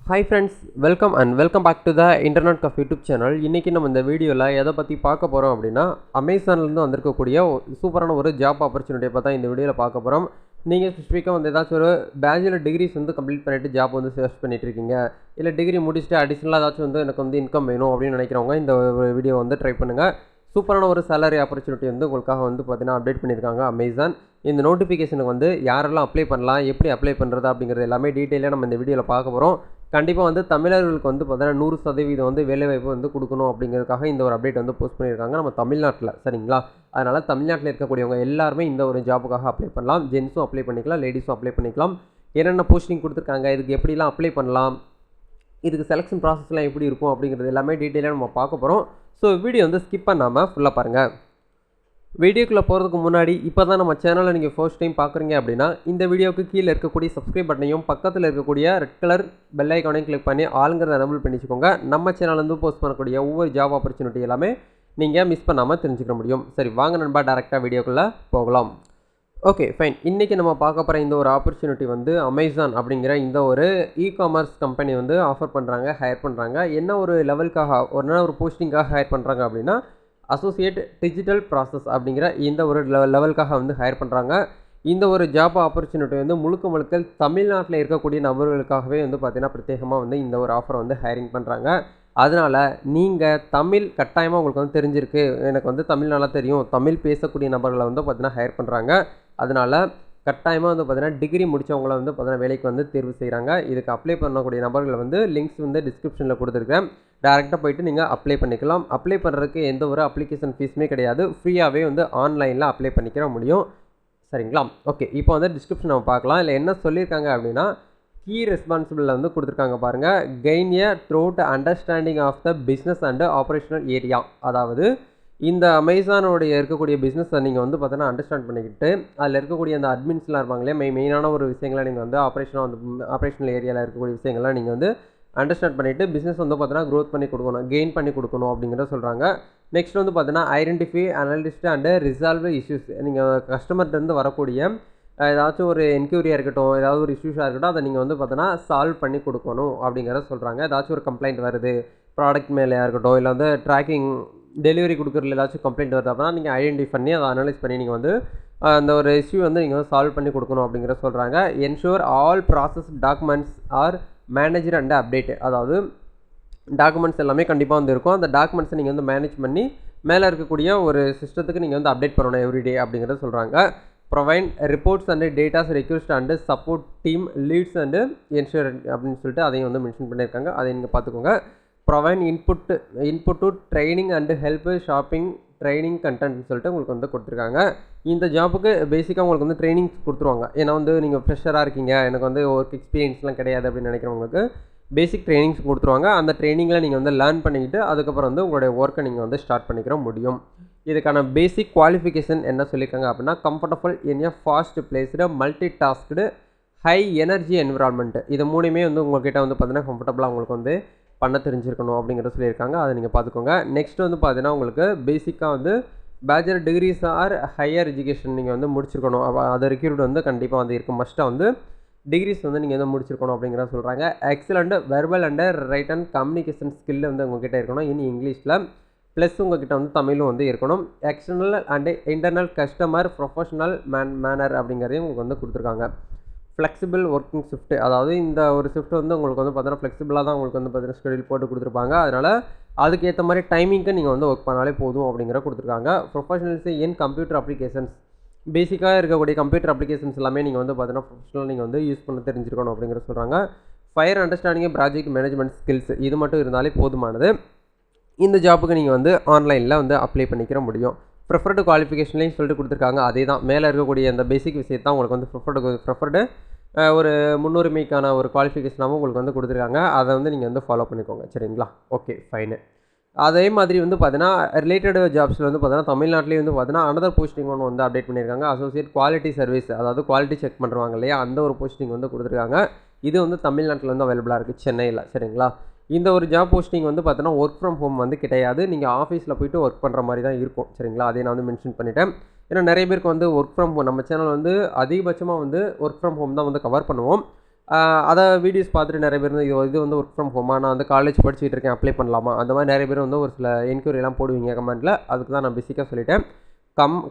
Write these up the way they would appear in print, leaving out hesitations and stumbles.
Hi friends, welcome back to the Internet Cafe YouTube channel. இன்னைக்கு நம்ம இந்த வீடியோல எதை பத்தி பார்க்க போறோம் அப்படினா Amazonல இருந்து வந்திருக்கக்கூடிய சூப்பரான ஒரு ஜாப் ஆப்பர்சூனிட்டியை பத்தி இந்த வீடியோல பார்க்க போறோம். நீங்க ஸ்பெசிஃபிக்கா வந்து ஏதாச்சும் ஒரு பேச்சுலர் டிகிரிஸ் வந்து கம்ப்ளீட் பண்ணிட்டு ஜாப் வந்து சர்ச் பண்ணிட்டு இருக்கீங்க. இல்ல டிகிரி முடிச்சிட்டு அடிஷனலா ஏதாச்சும் வந்து எனக்கு வந்து இன்கம் வேணும் அப்படி நினைக்கிறவங்க இந்த வீடியோ வந்து ட்ரை பண்ணுங்க. சூப்பரான ஒரு salary opportunity வந்து உங்களுக்காக வந்து பார்த்தீங்கன்னா அப்டேட் பண்ணியிருக்காங்க Amazon. இந்த நோட்டிஃபிகேஷனுக்கு வந்து யாரெல்லாம் அப்ளை பண்ணலாம், எப்படி அப்ளை பண்ணுறது அப்படிங்கிறது எல்லாமே டீட்டெயிலாக நம்ம இந்த வீடியோவில் பார்க்க போகிறோம். கண்டிப்பாக வந்து தமிழர்களுக்கு வந்து பார்த்தீங்கன்னா 100% வந்து வேலைவாய்ப்பு வந்து கொடுக்கணும் அப்படிங்கிறதுக்காக இந்த ஒரு அப்டேட் வந்து போஸ்ட் பண்ணியிருக்காங்க நம்ம தமிழ்நாட்டில். சரிங்களா? அதனால் தமிழ்நாட்டில் இருக்கக்கூடியவங்க எல்லாருமே இந்த ஒரு ஜாப்புக்காக அப்ளை பண்ணலாம். ஜென்ஸும் அப்ளை பண்ணிக்கலாம், லேடிஸும் அப்ளை பண்ணிக்கலாம். என்னென்ன போஸ்டிங் கொடுத்துருக்காங்க, இதுக்கு எப்படிலாம் அப்ளை பண்ணலாம், இதுக்கு செலெக்ஷன் ப்ராசஸ்லாம் எப்படி இருக்கும் அப்படிங்கிறது எல்லாமே டீட்டெயிலாக நம்ம பார்க்க போகிறோம். ஸோ வீடியோ வந்து ஸ்கிப் பண்ணாமல் ஃபுல்லாக பாருங்கள். வீடியோக்குள்ளே போகிறதுக்கு முன்னாடி இப்போ தான் நம்ம சேனலை நீங்கள் ஃபர்ஸ்ட் டைம் பார்க்குறீங்க அப்படின்னா இந்த வீடியோவுக்கு கீழே இருக்கக்கூடிய சப்ஸ்கிரைப் பட்டனையும் பக்கத்தில் இருக்கக்கூடிய ரெட் கலர் பெல் ஐக்கானையும் கிளிக் பண்ணி ஆளுங்கிறத எனபிள் பண்ணி வச்சுக்கோங்க. நம்ம சேனல் வந்து போஸ்ட் பண்ணக்கூடிய ஒவ்வொரு ஜாப் ஆப்பர்ச்சுனிட்டி எல்லாமே நீங்கள் மிஸ் பண்ணாமல் தெரிஞ்சுக்க முடியும். சரி வாங்க நண்பா, டேரெக்டாக வீடியோக்குள்ளே போகலாம். Okay fine. இன்றைக்கி நம்ம பார்க்க போகிற இந்த ஒரு ஆப்பர்ச்சுனிட்டி வந்து அமேசான் அப்படிங்கிற இந்த ஒரு இ-காமர்ஸ் கம்பெனி வந்து ஆஃபர் பண்ணுறாங்க, ஹையர் பண்ணுறாங்க. என்ன ஒரு லெவலுக்காக ஒரு போஸ்டிங்காக ஹையர் பண்ணுறாங்க அப்படின்னா அசோசியேட் டிஜிட்டல் ப்ராசஸ் அப்படிங்கிற இந்த ஒரு லெவலுக்காக வந்து ஹையர் பண்ணுறாங்க. இந்த ஒரு ஜாப் ஆப்பர்ச்சுனிட்டி வந்து முழுக்க தமிழ்நாட்டில் இருக்கக்கூடிய நபர்களுக்காகவே வந்து பார்த்திங்கன்னா பிரத்யேகமாக வந்து இந்த ஒரு ஆஃபரை வந்து ஹையரிங் பண்ணுறாங்க. அதனால் நீங்கள் தமிழ் கட்டாயமாக உங்களுக்கு வந்து தெரிஞ்சிருக்கு, எனக்கு வந்து தமிழ் நல்லா தெரியும், தமிழ் பேசக்கூடிய நபர்களை வந்து பார்த்திங்கன்னா ஹையர் பண்ணுறாங்க. அதனால் கட்டாயமாக வந்து பார்த்திங்கன்னா டிகிரி முடித்தவங்கள வந்து பார்த்திங்கன்னா வேலைக்கு வந்து தேர்வு செய்கிறாங்க. இதுக்கு அப்ளை பண்ணக்கூடிய நபர்களை வந்து லிங்க்ஸ் வந்து டிஸ்கிரிப்ஷனில் கொடுத்துருக்கேன். டேரெக்டாக போய்ட்டு நீங்கள் அப்ளை பண்ணிக்கலாம். அப்ளை பண்ணுறதுக்கு எந்த ஒரு அப்ளிகேஷன் ஃபீஸுமே கிடையாது. ஃப்ரீயாகவே வந்து ஆன்லைனில் அப்ளை பண்ணிக்கிற முடியும். சரிங்களா? ஓகே, இப்போ வந்து டிஸ்கிரிப்ஷன் நம்ம பார்க்கலாம். இல்லை என்ன சொல்லியிருக்காங்க அப்படின்னா கீ ரெஸ்பான்சிபிளில் வந்து கொடுத்துருக்காங்க பாருங்கள். Gain a thorough understanding of the business and operational area. அதாவது இந்த அமேசானோடைய இருக்கக்கூடிய பிஸ்னஸை நீங்கள் வந்து பார்த்தீங்கன்னா அண்டர்ஸ்டாண்ட் பண்ணிக்கிட்டு அதில் இருக்கக்கூடிய அந்த அட்மின்ஸ்லாம் இருப்பாங்களே மெயினான ஒரு விஷயங்களை நீங்கள் வந்து ஆப்ரேஷனல் ஏரியாவில் இருக்கக்கூடிய விஷயங்கள்லாம் நீங்கள் வந்து அண்டர்ஸ்டாண்ட் பண்ணிவிட்டு பிஸ்னஸ் வந்து பார்த்தீங்கன்னா க்ரோத் பண்ணி கொடுக்கணும், கெயின் பண்ணி கொடுக்கணும் அப்படிங்கிறத சொல்கிறாங்க. நெக்ஸ்ட் வந்து பார்த்தீங்கன்னா identify, analyst and resolve issues. நீங்கள் கஸ்டமர்கிட்டருந்து வரக்கூடிய ஏதாச்சும் ஒரு என்கொயரியாக இருக்கட்டும், ஏதாவது ஒரு இஷ்யூஸாக இருக்கட்டும், அதை நீங்கள் வந்து பார்த்தீங்கன்னா சால்வ் பண்ணி கொடுக்கணும் அப்படிங்கிறத சொல்கிறாங்க. ஏதாச்சும் ஒரு கம்ப்ளைண்ட் வருது ப்ராடக்ட் மேலேயா இருக்கட்டும், இல்லை வந்து ட்ராக்கிங் டெலிவரி கொடுக்குறதுல ஏதாச்சும் கம்ப்ளைண்ட் வருது அப்படின்னா நீங்கள் ஐடென்டிஃபை பண்ணி அதை அனலைஸ் பண்ணி நீங்கள் வந்து அந்த ஒரு இஷ்யூ வந்து நீங்கள் வந்து சால்வ் பண்ணி கொடுக்கணும் அப்படிங்கிறத சொல்கிறாங்க. Ensure all process documents are manager and update. அதாவது டாக்குமெண்ட்ஸ் எல்லாமே கண்டிப்பாக வந்து இருக்கும். அந்த டாக்குமெண்ட்ஸை நீங்கள் வந்து மேனேஜ் பண்ணி மேலே இருக்கக்கூடிய ஒரு சிஸ்டத்துக்கு நீங்கள் வந்து அப்டேட் பண்ணணும் எவ்ரிடே அப்படிங்கிறத சொல்கிறாங்க. Provide reports and datas request and support team leads and ensure அப்படின்னு சொல்லிட்டு அதையும் வந்து மென்ஷன் பண்ணியிருக்காங்க. அதை நீங்கள் பார்த்துக்கோங்க. Provide input to training and help shopping training கண்டென்ட்னு சொல்லிட்டு உங்களுக்கு வந்து கொடுத்துருக்காங்க. இந்த ஜாப்புக்கு பேசிக்காக உங்களுக்கு வந்து ட்ரைனிங்ஸ் கொடுத்துருவாங்க. ஏன்னா வந்து நீங்கள் ஃப்ரெஷராக இருக்கீங்க, எனக்கு வந்து ஒர்க் எக்ஸ்பீரியன்ஸ்லாம் கிடையாது அப்படின்னு நினைக்கிறவங்களுக்கு பேசிக் ட்ரைனிங்ஸ் கொடுத்துருவாங்க. அந்த ட்ரைனிங்கில் நீங்கள் வந்து லேர்ன் பண்ணிக்கிட்டு அதுக்கப்புறம் வந்து உங்களுடைய ஒர்க்கை நீங்கள் வந்து ஸ்டார்ட் பண்ணிக்கிற முடியும். இதுக்கான பேசிக் குவாலிஃபிகேஷன் என்ன சொல்லியிருக்காங்க அப்படின்னா comfortable in a fast paced multitasked high energy environment. இது மூணுமே வந்து உங்கள்கிட்ட வந்து பார்த்தீங்கன்னா கம்ஃபர்டபுளாக உங்களுக்கு வந்து பண்ண தெரிஞ்சிருக்கணும் அப்படிங்கிறத சொல்லியிருக்காங்க. அதை நீங்கள் பார்த்துக்கோங்க. நெக்ஸ்ட் வந்து பார்த்தீங்கன்னா உங்களுக்கு பேசிக்காக வந்து bachelor degrees or higher education நீங்கள் வந்து முடிச்சிருக்கணும். அது ரெக்யூர்ட் வந்து கண்டிப்பாக வந்து இருக்கும். மஸ்ட்டாக வந்து டிகிரிஸ் வந்து நீங்கள் வந்து முடிச்சிருக்கணும் அப்படிங்கிறத சொல்கிறாங்க. Excellent verbal and written communication skill வந்து உங்கள்கிட்ட இருக்கணும் இன் இங்கிலீஷில். ப்ளஸ் உங்கள்கிட்ட வந்து தமிழும் வந்து இருக்கணும். External and internal customer professional manner அப்படிங்கிறதையும் உங்களுக்கு வந்து கொடுத்துருக்காங்க. Flexible working shift. அதாவது இந்த ஒரு ஷிஃப்ட் வந்து உங்களுக்கு வந்து பார்த்தீங்கன்னா ஃப்ளெக்சிபிளாக தான் உங்களுக்கு வந்து பார்த்தீங்கன்னா ஷெடியூல் போட்டு கொடுத்துருப்பாங்க. அதனால் அதுக்கு ஏற்ற மாதிரி டைமிங்க்கு நீங்கள் வந்து ஒர்க் பண்ணாலே போதும் அப்படிங்கிற கொடுத்துருக்காங்க. Professionals in computer applications. பேசிக்காக இருக்கக்கூடிய கம்ப்யூட்டர் அப்ளிகேஷன்ஸ் எல்லாமே நீங்கள் வந்து பார்த்தீங்கன்னா ப்ரொஃபஷனல் நீங்கள் வந்து யூஸ் பண்ண தெரிஞ்சிருக்கணும் அப்படிங்கிற சொல்கிறாங்க. Fire understanding project management skills இது மட்டும் இருந்தாலே போதுமானது. இந்த ஜாப்புக்கு நீங்கள் வந்து ஆன்லைனில் வந்து அப்ளை பண்ணிக்கிற முடியும். ப்ரிஃபர்டு குவாலிஃபிகேஷன்லேயும் சொல்லிட்டு கொடுத்துருக்காங்க. அதே தான் மேலே இருக்கக்கூடிய அந்த பேசிக் விஷயத்தான் உங்களுக்கு வந்து ப்ரிஃபர்டு ஒரு முன்னுரிமைக்கான ஒரு குவாலிஃபிகேஷனாகவும் உங்களுக்கு வந்து கொடுத்துருக்காங்க. அதை வந்து நீங்கள் வந்து ஃபாலோ பண்ணிக்கோங்க. சரிங்களா? Okay fine. அதே மாதிரி வந்து பார்த்தீங்கன்னா ரிலேட்டட் ஜாப்ஸில் வந்து பார்த்தீங்கன்னா தமிழ்நாட்டிலே வந்து பார்த்தீங்கன்னா அனதர் போஸ்டிங் ஒன்று வந்து அப்டேட் பண்ணியிருக்காங்க. அசோசியேட் குவாலிட்டி சர்வீஸ், அதாவது குவாலிட்டி செக் பண்ணுறாங்க இல்லையா, அந்த ஒரு போஸ்டிங் வந்து கொடுத்துருக்காங்க. இது வந்து தமிழ்நாட்டில் வந்து அவைலபிளாக இருக்குது சென்னையில். சரிங்களா? இந்த ஒரு ஜாப் போஸ்டிங் வந்து பார்த்தீங்கன்னா ஒர்க் ஃப்ரம் ஹோம் வந்து கிடையாது. நீங்கள் ஆஃபீஸில் போய்ட்டு ஒர்க் பண்ணுற மாதிரி தான் இருக்கும். சரிங்களா? அதை நான் வந்து மென்ஷன் பண்ணிட்டேன். ஏன்னா நிறைய பேருக்கு வந்து ஒர்க் ஃப்ரம் ஹோம் நம்ம சேனல் வந்து அதிகபட்சமாக வந்து ஒர்க் ஃப்ரம் ஹோம் தான் வந்து கவர் பண்ணுவோம். அதை வீடியோஸ் பார்த்துட்டு நிறைய பேர் வந்து இது வந்து ஒர்க் ஃப்ரம் ஹோமா, நான் வந்து காலேஜ் படிச்சுட்டு இருக்கேன், அப்ளை பண்ணலாமா, அந்த மாதிரி நிறைய பேர் வந்து ஒரு சில என்கொயரிலாம் போடுவீங்க கமெண்ட்டில். அதுக்கு தான் நான் பேசிக்காக சொல்லிட்டேன்.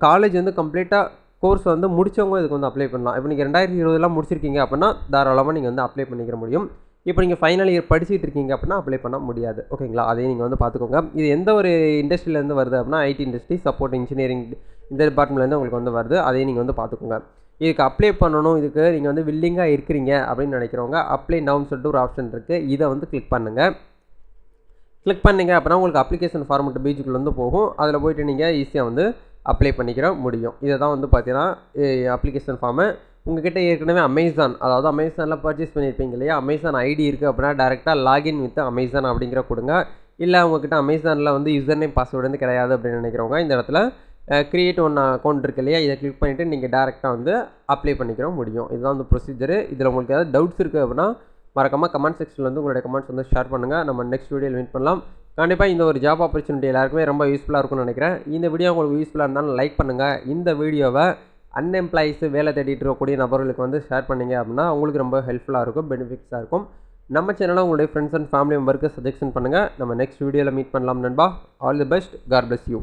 காலேஜ் வந்து கம்ப்ளீட்டாக கோர்ஸ் வந்து முடித்தவங்க இதுக்கு வந்து அப்ளை பண்ணலாம். இப்போ நீங்கள் 2020 முடிச்சிருக்கீங்க அப்படின்னா தாராளமாக நீங்கள் வந்து அப்ளை பண்ணிக்கிற முடியும். இப்போ நீங்கள் ஃபைனல் இயர் படிச்சுட்டு இருக்கீங்க அப்படின்னா அப்ளை பண்ண முடியாது. ஓகேங்களா, அதையும் நீங்கள் வந்து பார்த்துக்கோங்க. இது எந்த ஒரு இண்டஸ்ட்ரியிலேருந்து வருது அப்படின்னா ஐடி இண்டஸ்ட்ரி, சப்போர்ட் இன்ஜினியரிங் இந்த டிபார்ட்மெண்ட்லேருந்து உங்களுக்கு வந்து வருது. அதையும் நீங்கள் வந்து பார்த்துக்கோங்க. இதுக்கு அப்ளை பண்ணணும், இதுக்கு நீங்கள் வந்து வில்லிங்காக இருக்கிறீங்க அப்படின்னு நினைக்கிறவங்க அப்ளை நவுன்னு சொல்லிட்டு ஒரு ஆப்ஷன் இருக்குது. இதை வந்து கிளிக் பண்ணுங்கள். கிளிக் பண்ணிங்க அப்படின்னா உங்களுக்கு அப்ளிகேஷன் ஃபார்மெட் பேஜுக்குள்ளே வந்து போகும். அதில் போய்ட்டு நீங்கள் ஈஸியாக வந்து அப்ளை பண்ணிக்கிற முடியும். இதை தான் வந்து பார்த்தீங்கன்னா அப்ளிகேஷன் ஃபார்மு. உங்கள்கிட்ட ஏற்கனவே அதாவது அமேசானில் பர்ச்சேஸ் பண்ணியிருப்பீங்க இல்லையா, அமேசான் ஐடி இருக்குது அப்படின்னா டேரெக்டாக லாகின் வித் அமேசான் அப்படிங்கிற கொடுங்க. இல்லை உங்கள்கிட்ட அமேசானில் வந்து யூசர் நேம் பாஸ்வேர்டு வந்து கிடையாது அப்படின்னு நினைக்கிறவங்க இந்த இடத்துல கிரியேட் ஒன் அக்கௌண்ட் இருக்கு இல்லையா, இதை கிளிக் பண்ணிவிட்டு நீங்கள் டேரெக்டாக வந்து அப்ளை பண்ணிக்கிற முடியும். இதுதான் வந்து ப்ரொசீஜரு. இதில் உங்களுக்கு ஏதாவது டவுட்ஸ் இருக்குது அப்படின்னா மறக்காமல் கமெண்ட் செக்ஷனில் வந்து உங்களுடைய கமெண்ட்ஸ் வந்து ஷேர் பண்ணுங்கள். நம்ம நெக்ஸ்ட் வீடியோவில் மீட் பண்ணலாம். கண்டிப்பாக இந்த ஒரு ஜாப் ஆப்பர்ச்சுனிட்டி எல்லாருக்குமே ரொம்ப யூஸ்ஃபுல்லாக இருக்கும்னு நினைக்கிறேன். இந்த வீடியோ உங்களுக்கு யூஸ்ஃபுல்லாக இருந்தாலும் லைக் பண்ணுங்கள். இந்த வீடியோவை அன்எம்ப்ளாயிஸு வேலை தேடிட்டு இருக்கக்கூடிய நபர்களுக்கு வந்து ஷேர் பண்ணிங்க அப்படின்னா உங்களுக்கு ரொம்ப ஹெல்ப்ஃபுல்லாக இருக்கும், பெனிஃபிட்ஸாக இருக்கும். நம்ம சேனலை உங்களுடைய ஃப்ரெண்ட்ஸ் அண்ட் ஃபேமிலி மெம்பருக்கு சஜெக்ஷன் பண்ணுங்கள். நம்ம நெக்ஸ்ட் வீடியோவில் மீட் பண்ணலாம் நண்பா. All the best. God bless you.